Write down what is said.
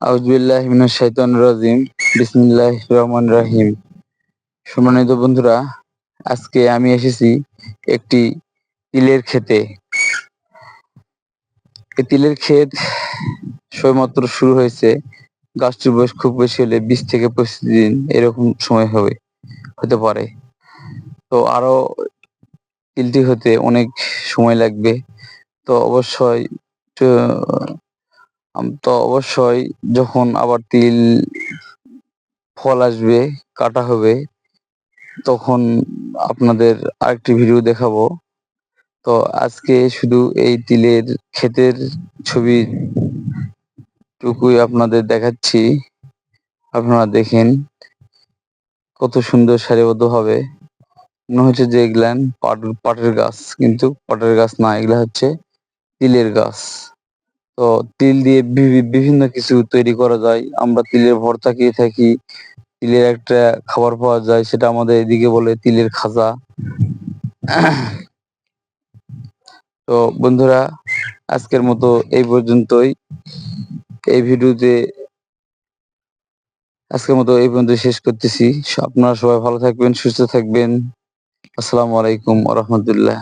আউযুবিল্লাহি মিনাশ শাইতানির রাজিম। বিসমিল্লাহির রহমানির রহিম। সম্মানিত বন্ধুরা, আজকে আমি এসেছি একটি তিলের ক্ষেতে। এই তিলের ক্ষেত সবেমাত্র শুরু হয়েছে। গাছটির বয়স খুব বেশি হলে ২০ থেকে ২৫ দিন এরকম সময় হতে পারে। তো আরো তিলটি হতে অনেক সময় লাগবে। তো অবশ্যই ট অবশ্যই যখন আবার তিল ফল আসবে, কাটা হবে, তখন আপনাদের আরেকটি ভিডিও দেখাবো। তো আজকে শুধু এই তিলের ক্ষেতের ছবিটুকুই আপনাদের দেখাচ্ছি। আপনারা দেখেন কত সুন্দর সারিবদ্ধভাবে। মনে হচ্ছে যে এগুলান পাটের গাছ, কিন্তু পাটের গাছ না, এগুলা হচ্ছে তিলের গাছ। তো তিল দিয়ে বিভিন্ন কিছু তৈরি করা যায়। আমরা তিলের ভর্তা খেয়ে থাকি। তিলের একটা খাবার পাওয়া যায়, সেটা আমাদের এদিকে বলে তিলের খাজা। তো বন্ধুরা, আজকের মতো এই পর্যন্তই। এই ভিডিওতে আজকের মতো এই পর্যন্ত শেষ করতেছি। আপনারা সবাই ভালো থাকবেন, সুস্থ থাকবেন। আসসালামু আলাইকুম ওয়া রাহমাতুল্লাহ।